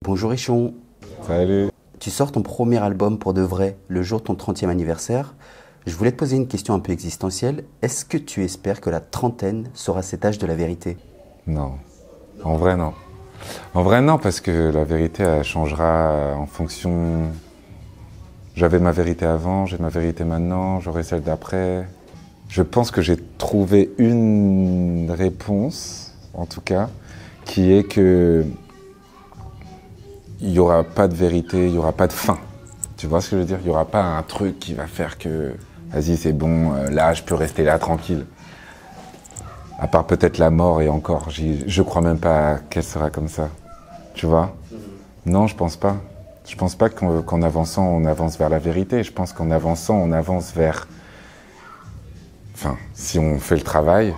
Bonjour Richon, Salut. tu sors ton premier album pour de vrai le jour de ton 30e anniversaire. Je voulais te poser une question un peu existentielle. Est-ce que tu espères que la trentaine sera cet âge de la vérité? Non, en vrai non. En vrai non, parce que la vérité elle changera en fonction... J'avais ma vérité avant, j'ai ma vérité maintenant, j'aurai celle d'après. Je pense que j'ai trouvé une réponse, en tout cas, qui est que il n'y aura pas de vérité, il n'y aura pas de fin. Tu vois ce que je veux dire? Il n'y aura pas un truc qui va faire que, vas-y c'est bon, là je peux rester là tranquille. À part peut-être la mort et encore, je crois même pas qu'elle sera comme ça. Tu vois? Non, je pense pas. Je pense pas qu'en avançant, on avance vers la vérité. Je pense qu'en avançant, on avance vers... Enfin, si on fait le travail,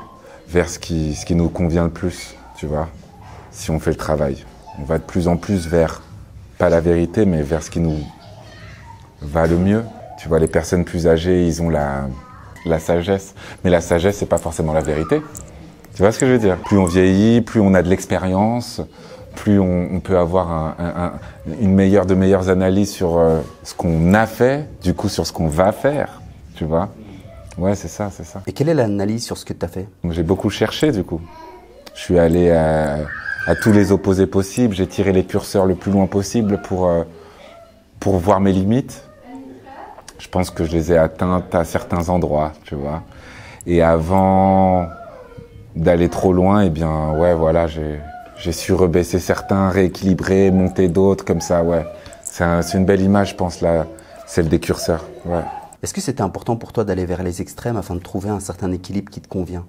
vers ce qui nous convient le plus, tu vois? Si on fait le travail. On va de plus en plus vers, pas la vérité, mais vers ce qui nous va le mieux. Tu vois, les personnes plus âgées, ils ont la sagesse. Mais la sagesse, c'est pas forcément la vérité. Tu vois ce que je veux dire? Plus on vieillit, plus on a de l'expérience, plus on peut avoir une meilleure analyses sur ce qu'on a fait, du coup sur ce qu'on va faire, tu vois? Ouais, c'est ça, c'est ça. Et quelle est l'analyse sur ce que tu as fait? Donc, j'ai beaucoup cherché, du coup. Je suis allé à tous les opposés possibles, j'ai tiré les curseurs le plus loin possible pour voir mes limites. Je pense que je les ai atteintes à certains endroits, tu vois? Et avant d'aller trop loin, eh bien, ouais, voilà, j'ai su rebaisser certains, rééquilibrer, monter d'autres, comme ça, ouais. C'est une belle image, je pense, là, celle des curseurs, ouais. Est-ce que c'était important pour toi d'aller vers les extrêmes afin de trouver un certain équilibre qui te convient?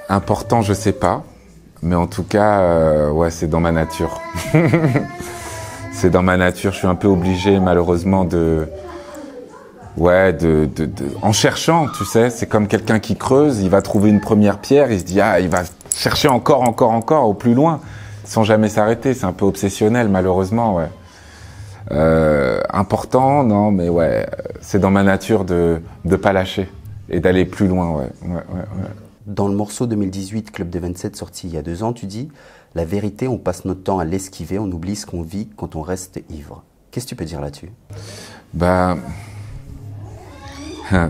Important, je sais pas, mais en tout cas, ouais, c'est dans ma nature. C'est dans ma nature, je suis un peu obligé, malheureusement, en cherchant, tu sais, c'est comme quelqu'un qui creuse, il va trouver une première pierre, il se dit, ah, il va chercher encore, au plus loin, sans jamais s'arrêter. C'est un peu obsessionnel, malheureusement, ouais. Important, non, mais ouais, c'est dans ma nature de pas lâcher et d'aller plus loin, ouais. Dans le morceau 2018, Club des 27, sorti il y a 2 ans, tu dis « La vérité, on passe notre temps à l'esquiver, on oublie ce qu'on vit quand on reste ivre ». Qu'est-ce que tu peux dire là-dessus? Bah...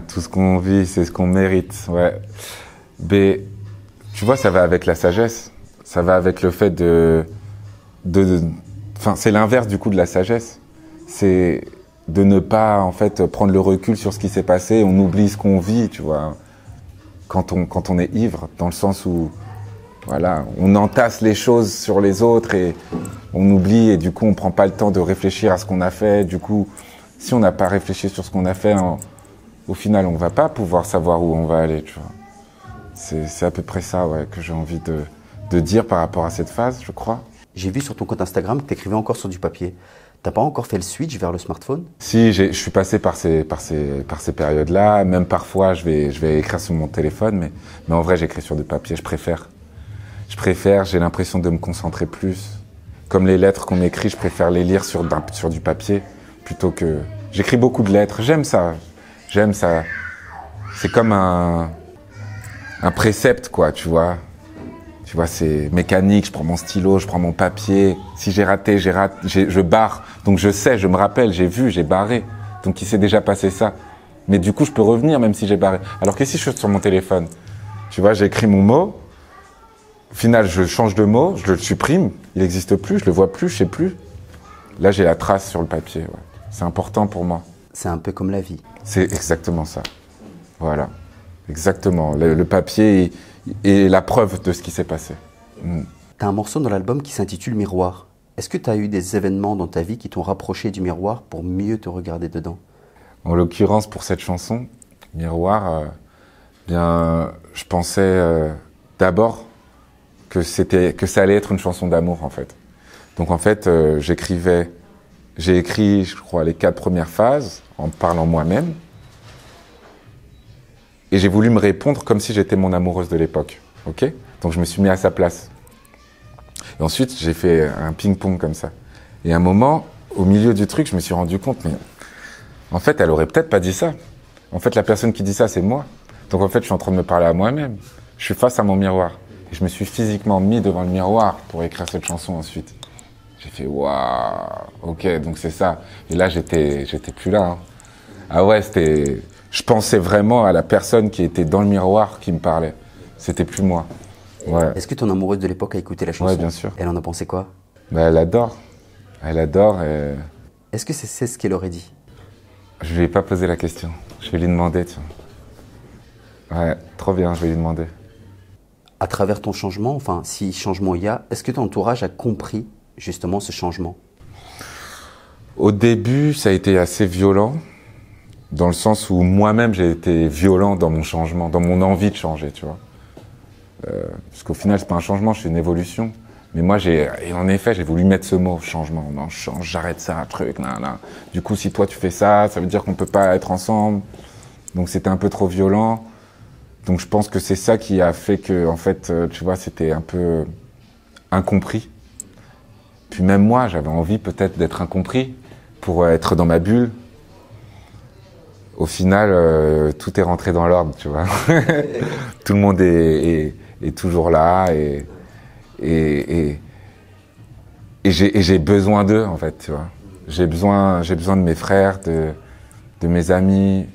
Tout ce qu'on vit, c'est ce qu'on mérite, ouais. Mais, tu vois, ça va avec la sagesse. Ça va avec le fait Enfin, c'est l'inverse du coup de la sagesse. C'est de ne pas, en fait, prendre le recul sur ce qui s'est passé. On oublie ce qu'on vit, tu vois, quand on est ivre, dans le sens où, voilà, on entasse les choses sur les autres et on oublie et du coup, on prend pas le temps de réfléchir à ce qu'on a fait. Du coup, si on n'a pas réfléchi sur ce qu'on a fait, au final, on va pas pouvoir savoir où on va aller, tu vois. C'est à peu près ça, ouais, que j'ai envie de dire par rapport à cette phase, je crois. J'ai vu sur ton compte Instagram que tu écrivais encore sur du papier. T'as pas encore fait le switch vers le smartphone? Si, je suis passé par ces périodes-là. Même parfois, je vais écrire sur mon téléphone, mais en vrai, j'écris sur du papier. Je préfère, j'ai l'impression de me concentrer plus. Comme les lettres qu'on m'écrit, je préfère les lire sur du papier plutôt que... J'écris beaucoup de lettres, j'aime ça. C'est comme un précepte, quoi, tu vois. Tu vois, c'est mécanique, je prends mon stylo, je prends mon papier. Si j'ai raté, je barre. Donc je sais, je me rappelle, j'ai vu, j'ai barré. Donc il s'est déjà passé ça. Mais du coup, je peux revenir même si j'ai barré. Alors que si je suis sur mon téléphone, tu vois, j'écris mon mot. Au final, je change de mot, je le supprime. Il n'existe plus, je le vois plus, je sais plus. Là, j'ai la trace sur le papier, ouais. C'est important pour moi. C'est un peu comme la vie. C'est exactement ça. Voilà. Exactement. Le papier est la preuve de ce qui s'est passé. T'as un morceau dans l'album qui s'intitule Miroir. Est-ce que t'as eu des événements dans ta vie qui t'ont rapproché du miroir pour mieux te regarder dedans? En l'occurrence, pour cette chanson, Miroir, bien, je pensais d'abord que ça allait être une chanson d'amour, en fait. Donc, en fait, j'ai écrit, je crois, les 4 premières phases en parlant moi-même. Et j'ai voulu me répondre comme si j'étais mon amoureuse de l'époque, ok? Donc je me suis mis à sa place. Et ensuite, j'ai fait un ping-pong comme ça. Et à un moment, au milieu du truc, je me suis rendu compte, mais en fait, elle aurait peut-être pas dit ça. En fait, la personne qui dit ça, c'est moi. Donc en fait, je suis en train de me parler à moi-même. Je suis face à mon miroir. Et je me suis physiquement mis devant le miroir pour écrire cette chanson ensuite. J'ai fait waouh, ok, donc c'est ça. Et là, j'étais plus là. Hein. Ah ouais, c'était. Je pensais vraiment à la personne qui était dans le miroir qui me parlait. C'était plus moi. Ouais. Est-ce que ton amoureuse de l'époque a écouté la chanson? Ouais, bien sûr. Elle en a pensé quoi? Bah, elle adore. Elle adore et... Est-ce que c'est ce qu'elle aurait dit? Je lui ai pas posé la question. Je vais lui demander, tiens. Ouais, trop bien, je vais lui demander. À travers ton changement, enfin, si changement il y a, est-ce que ton entourage a compris justement ce changement? Au début, ça a été assez violent, dans le sens où moi-même, j'ai été violent dans mon changement, dans mon envie de changer, tu vois. Parce qu'au final, c'est pas un changement, c'est une évolution. Mais moi, et en effet, j'ai voulu mettre ce mot, changement. Non, je change, j'arrête ça, truc, nan. Du coup, si toi, tu fais ça, ça veut dire qu'on peut pas être ensemble. Donc, c'était un peu trop violent. Donc, je pense que c'est ça qui a fait que, en fait, tu vois, c'était un peu incompris. Puis même moi, j'avais envie peut-être d'être incompris pour être dans ma bulle. Au final, tout est rentré dans l'ordre, tu vois. Tout le monde est toujours là et j'ai besoin d'eux, en fait, tu vois. J'ai besoin de mes frères, de mes amis,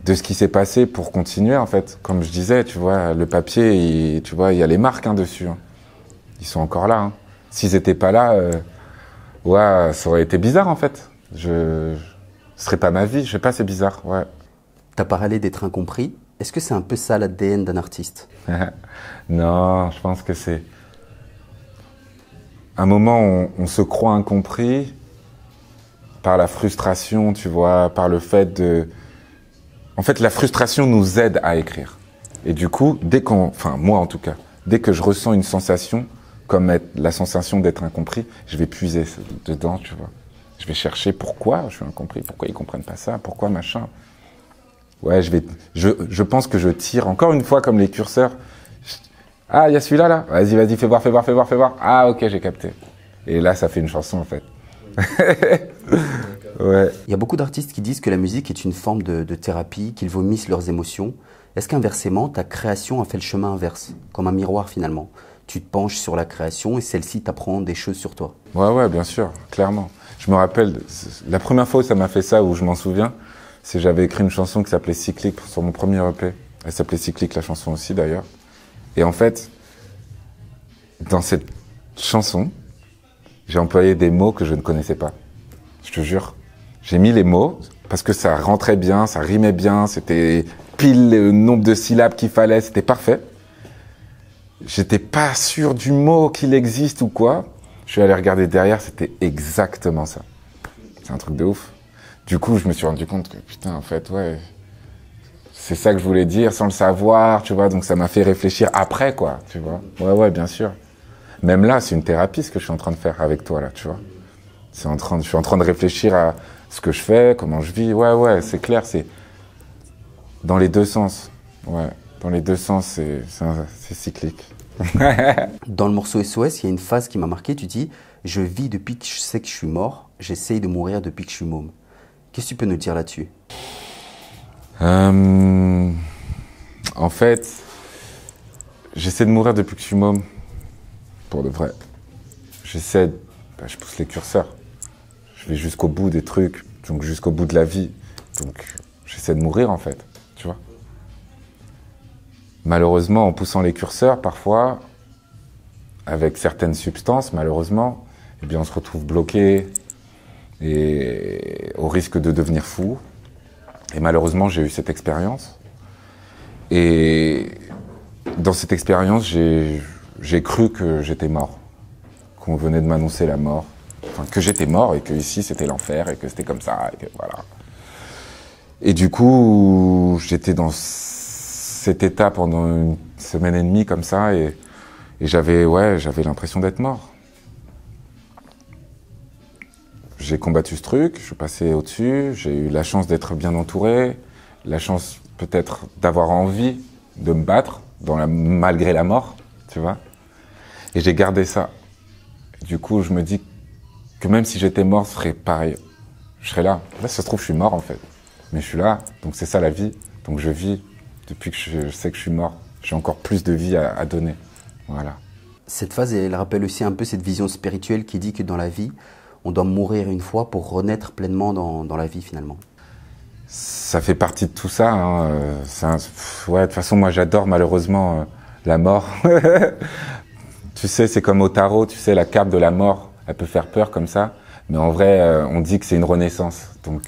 de ce qui s'est passé pour continuer, en fait. Comme je disais, tu vois, le papier, tu vois, il y a les marques dessus. Hein. Ils sont encore là. Hein. S'ils n'étaient pas là, ouais, ça aurait été bizarre, en fait. Ce serait pas ma vie, je sais pas, c'est bizarre, ouais. T'as parlé d'être incompris. Est-ce que c'est un peu ça l'ADN d'un artiste? Non, je pense que c'est... Un moment, on se croit incompris par la frustration, tu vois, par le fait de... En fait, la frustration nous aide à écrire. Et du coup, enfin, moi en tout cas, dès que je ressens une sensation, comme la sensation d'être incompris, je vais puiser dedans, tu vois. Je vais chercher pourquoi je suis incompris, pourquoi ils comprennent pas ça, pourquoi machin. Ouais, je pense que je tire, encore une fois, comme les curseurs. Ah, il y a celui-là, là. Vas-y, fais voir. Ah, ok, j'ai capté. Et là, ça fait une chanson, en fait. Ouais. Il y a beaucoup d'artistes qui disent que la musique est une forme de thérapie, qu'ils vomissent leurs émotions. Est-ce qu'inversement, ta création a fait le chemin inverse, comme un miroir finalement? Tu te penches sur la création et celle-ci t'apprend des choses sur toi. Ouais, bien sûr, clairement. Je me rappelle, la première fois où ça m'a fait ça, où je m'en souviens, c'est j'avais écrit une chanson qui s'appelait Cyclique sur mon premier EP. Elle s'appelait Cyclique, la chanson aussi d'ailleurs. Et en fait, dans cette chanson, j'ai employé des mots que je ne connaissais pas. Je te jure. J'ai mis les mots parce que ça rentrait bien, ça rimait bien, c'était pile le nombre de syllabes qu'il fallait, c'était parfait. J'étais pas sûr du mot qu'il existe ou quoi. Je suis allé regarder derrière, c'était exactement ça. C'est un truc de ouf. Du coup, je me suis rendu compte que putain, en fait, ouais, c'est ça que je voulais dire sans le savoir, tu vois. Donc ça m'a fait réfléchir après, quoi, tu vois. Ouais, bien sûr. Même là, c'est une thérapie ce que je suis en train de faire avec toi, là, tu vois. Je suis en train de réfléchir à ce que je fais, comment je vis. Ouais, c'est clair, c'est dans les deux sens. Ouais, dans les deux sens, c'est cyclique. Dans le morceau SOS, il y a une phrase qui m'a marqué. Tu dis « Je vis depuis que je sais que je suis mort. J'essaye de mourir depuis que je suis môme. » Qu'est-ce que tu peux nous dire là-dessus? En fait, j'essaie de mourir depuis que je suis môme. Pour de vrai. Je pousse les curseurs. Je vais jusqu'au bout des trucs, donc jusqu'au bout de la vie. Donc, j'essaie de mourir, en fait, tu vois. Malheureusement, en poussant les curseurs, parfois, avec certaines substances, malheureusement, eh bien, on se retrouve bloqué et au risque de devenir fou. Et malheureusement, j'ai eu cette expérience. Et dans cette expérience, j'ai cru que j'étais mort, qu'on venait de m'annoncer la mort, enfin, que j'étais mort et que ici c'était l'enfer et que c'était comme ça, et que voilà. Et du coup, j'étais dans cet état pendant une semaine et demie comme ça et j'avais l'impression d'être mort. J'ai combattu ce truc, je suis passé au-dessus, j'ai eu la chance d'être bien entouré, la chance peut-être d'avoir envie de me battre malgré la mort, tu vois. Et j'ai gardé ça. Du coup, je me dis que même si j'étais mort, ce serait pareil. Je serais là. Là, ça se trouve, je suis mort en fait. Mais je suis là, donc c'est ça la vie. Donc je vis depuis que je sais que je suis mort. J'ai encore plus de vie à donner. Voilà. Cette phase, elle rappelle aussi un peu cette vision spirituelle qui dit que dans la vie, on doit mourir une fois pour renaître pleinement dans la vie finalement. Ça fait partie de tout ça. Hein. Ouais, de toute façon, moi j'adore malheureusement la mort. Tu sais, c'est comme au tarot, tu sais, la carte de la mort, elle peut faire peur comme ça. Mais en vrai, on dit que c'est une renaissance. Donc,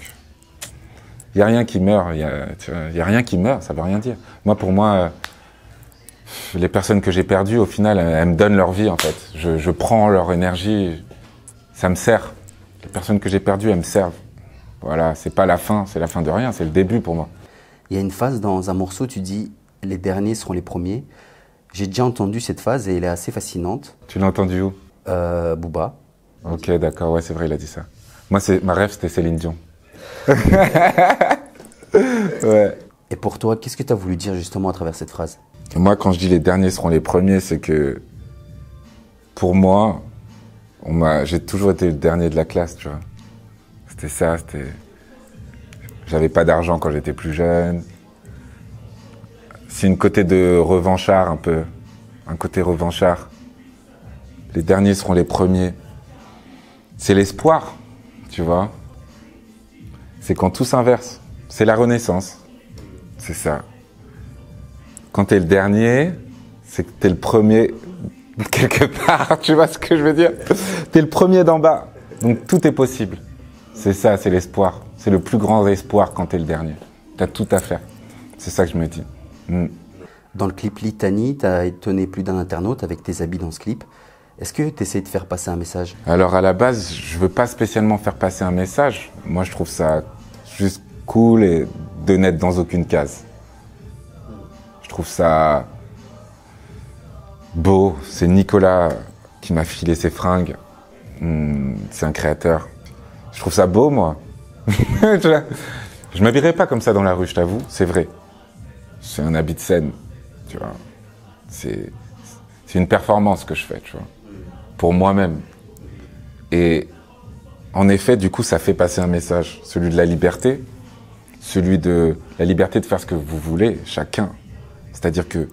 il n'y a rien qui meurt. Il y a rien qui meurt, ça ne veut rien dire. Moi, pour moi, les personnes que j'ai perdues, au final, elles me donnent leur vie, en fait. Je prends leur énergie, ça me sert. Les personnes que j'ai perdues, elles me servent. Voilà, c'est pas la fin, c'est la fin de rien, c'est le début pour moi. Il y a une phase dans un morceau, tu dis « les derniers seront les premiers ». J'ai déjà entendu cette phase et elle est assez fascinante. Tu l'as entendu où? Booba. Ok, d'accord, ouais, c'est vrai, il a dit ça. Moi, ma rêve, c'était Céline Dion. Ouais. Et pour toi, qu'est-ce que tu as voulu dire justement à travers cette phrase? Moi, quand je dis les derniers seront les premiers, c'est que pour moi, j'ai toujours été le dernier de la classe, tu vois. C'était ça, j'avais pas d'argent quand j'étais plus jeune. C'est une côté de revanchard un peu, un côté revanchard. Les derniers seront les premiers. C'est l'espoir, tu vois. C'est quand tout s'inverse. C'est la renaissance. C'est ça. Quand t'es le dernier, c'est que t'es le premier quelque part. Tu vois ce que je veux dire? T'es le premier d'en bas. Donc tout est possible. C'est ça, c'est l'espoir. C'est le plus grand espoir quand t'es le dernier. T'as tout à faire. C'est ça que je me dis. Dans le clip Litanie, tu as étonné plus d'un internaute avec tes habits dans ce clip. Est-ce que tu essaies de faire passer un message? Alors à la base, je veux pas spécialement faire passer un message. Moi, je trouve ça juste cool et de n'être dans aucune case. Je trouve ça beau. C'est Nicolas qui m'a filé ses fringues. C'est un créateur. Je trouve ça beau, moi. Je m'habillerais pas comme ça dans la rue, je t'avoue. C'est vrai. C'est un habit de scène, tu vois. C'est une performance que je fais, tu vois. Pour moi-même. Et en effet, du coup, ça fait passer un message. Celui de la liberté. Celui de la liberté de faire ce que vous voulez, chacun. C'est-à-dire que...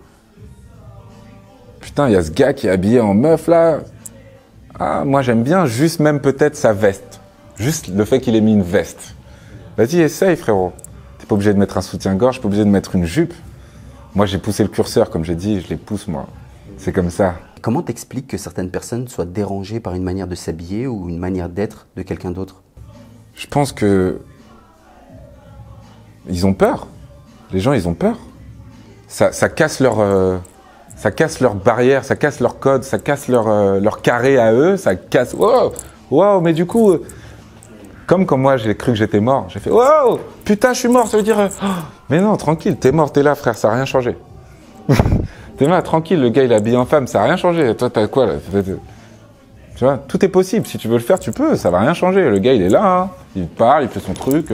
Putain, il y a ce gars qui est habillé en meuf, là. Ah, moi, j'aime bien juste même peut-être sa veste. Juste le fait qu'il ait mis une veste. Vas-y, essaye, frérot. T'es pas obligé de mettre un soutien-gorge, pas obligé de mettre une jupe. Moi, j'ai poussé le curseur, comme j'ai dit, je les pousse, moi. C'est comme ça. Comment t'expliques que certaines personnes soient dérangées par une manière de s'habiller ou une manière d'être de quelqu'un d'autre? Je pense que... Ils ont peur. Les gens, ils ont peur. Ça casse ça casse leurs barrières, ça casse leur code, ça casse leur carré à eux, ça casse... Wow, wow, mais du coup... Comme quand moi, j'ai cru que j'étais mort. J'ai fait « Wow, putain, je suis mort, ça veut dire... Oh, mais non, tranquille, t'es mort, t'es là, frère, ça n'a rien changé. » T'es là, tranquille, le gars, il est habillé en femme, ça n'a rien changé. Toi, t'as quoi, là? Tu vois, tout est possible. Si tu veux le faire, tu peux, ça va rien changer. Le gars, il est là, hein. Il parle, il fait son truc.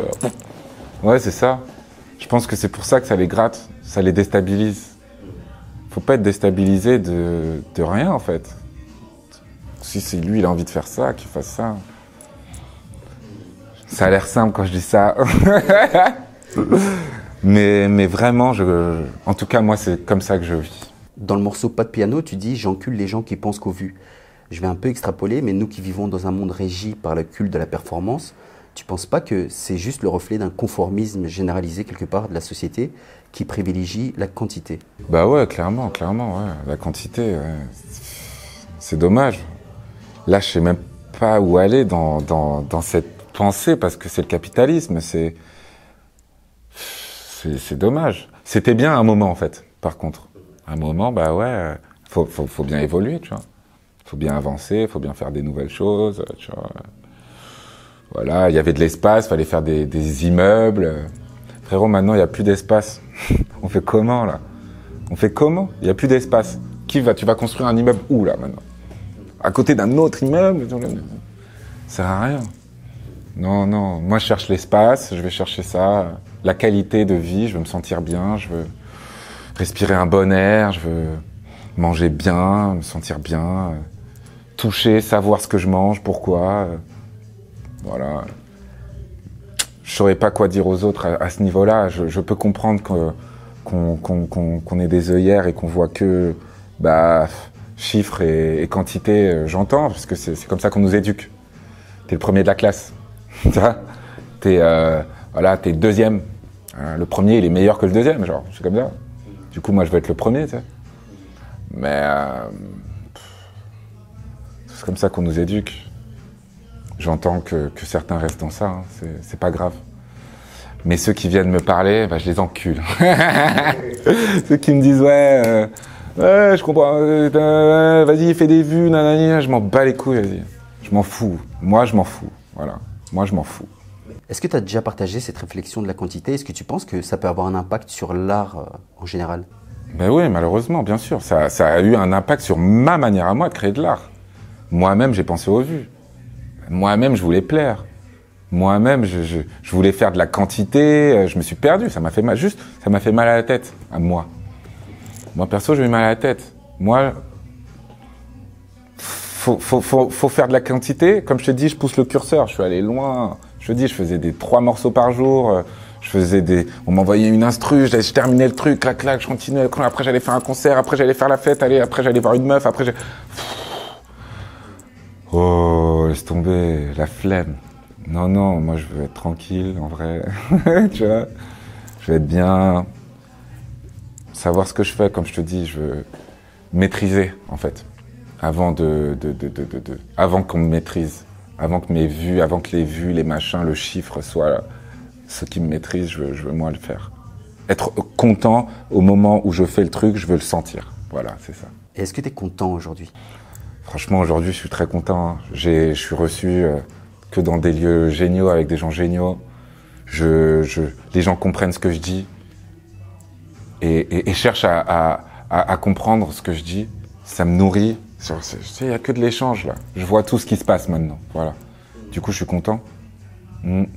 Ouais, c'est ça. Je pense que c'est pour ça que ça les gratte, ça les déstabilise. Faut pas être déstabilisé de rien, en fait. Si c'est lui, il a envie de faire ça, qu'il fasse ça. Ça a l'air simple quand je dis ça. mais vraiment, en tout cas, moi, c'est comme ça que je vis. Dans le morceau Pas de piano, tu dis « J'encule les gens qui pensent qu'au vu ». Je vais un peu extrapoler, mais nous qui vivons dans un monde régi par le culte de la performance, tu ne penses pas que c'est juste le reflet d'un conformisme généralisé quelque part de la société qui privilégie la quantité? Bah ouais, clairement, ouais. La quantité, ouais. C'est dommage. Là, je sais même pas où aller dans cette pensée, parce que c'est le capitalisme, c'est dommage. C'était bien à un moment, en fait, par contre. À un moment, bah ouais, faut bien évoluer, tu vois. Faut bien avancer, faut bien faire des nouvelles choses, tu vois. Voilà, il y avait de l'espace, fallait faire des immeubles. Frérot, maintenant, il n'y a plus d'espace. On fait comment, là? On fait comment? Il n'y a plus d'espace. Tu vas construire un immeuble où, là, maintenant? À côté d'un autre immeuble? Ça sert à rien. Non, moi je cherche l'espace, je vais chercher ça, la qualité de vie, je veux me sentir bien, je veux respirer un bon air, je veux manger bien, me sentir bien, toucher, savoir ce que je mange, pourquoi. Voilà. Je saurais pas quoi dire aux autres à ce niveau-là. Je peux comprendre qu'on ait des œillères et qu'on voit que, bah, je Chiffres et quantité, j'entends, parce que c'est comme ça qu'on nous éduque. T'es le premier de la classe. Tu vois, t'es deuxième. Le premier, il est meilleur que le deuxième, genre, c'est comme ça. Du coup, moi, je veux être le premier, tu sais. Mais c'est comme ça qu'on nous éduque. J'entends que certains restent dans ça, hein, c'est pas grave. Mais ceux qui viennent me parler, bah, je les encule. Ceux qui me disent, ouais, je comprends, vas-y, fais des vues, nanani, je m'en bats les couilles, vas-y. Je m'en fous. Moi, je m'en fous. Voilà. Moi, je m'en fous. Est-ce que tu as déjà partagé cette réflexion de la quantité? Est-ce que tu penses que ça peut avoir un impact sur l'art en général? Ben oui, malheureusement, bien sûr. Ça a eu un impact sur ma manière à moi de créer de l'art. Moi-même, j'ai pensé aux vues. Moi-même, je voulais plaire. Moi-même, je voulais faire de la quantité. Je me suis perdu. Ça m'a fait mal. Juste, ça m'a fait mal à la tête, à moi. Moi, perso, j'ai eu mal à la tête. Moi, faut faire de la quantité. Comme je te dis, je pousse le curseur. Je suis allé loin. Je te dis, je faisais 3 morceaux par jour. On m'envoyait une instru, je terminais le truc, clac, clac, je continuais. Après, j'allais faire un concert. Après, j'allais faire la fête. Après, j'allais voir une meuf. Après, oh, laisse tomber, la flemme. Non, moi, je veux être tranquille, en vrai. Tu vois, je veux être bien. Savoir ce que je fais, comme je te dis, je veux maîtriser, en fait. Avant qu'on me maîtrise. Avant que mes vues, avant que les vues, les machins, le chiffre soient ce qui me maîtrise, je veux moi le faire. Être content au moment où je fais le truc, je veux le sentir. Voilà, c'est ça. Et est-ce que tu es content aujourd'hui? Franchement, aujourd'hui, je suis très content. Hein. Je suis reçu que dans des lieux géniaux, avec des gens géniaux. Les gens comprennent ce que je dis et cherchent à comprendre ce que je dis. Ça me nourrit. Il n'y a que de l'échange, là. Je vois tout ce qui se passe maintenant. Voilà. Du coup, je suis content. Il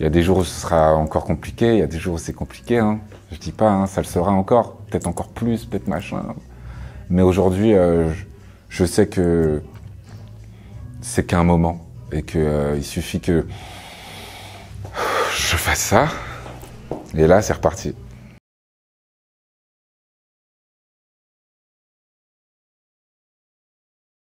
y a des jours où ce sera encore compliqué, il y a des jours où c'est compliqué. Hein. Je dis pas, hein, ça le sera encore. Peut-être encore plus, peut-être machin. Mais aujourd'hui, je sais que c'est qu'un moment. Et qu'il suffit que je fasse ça. Et là, c'est reparti.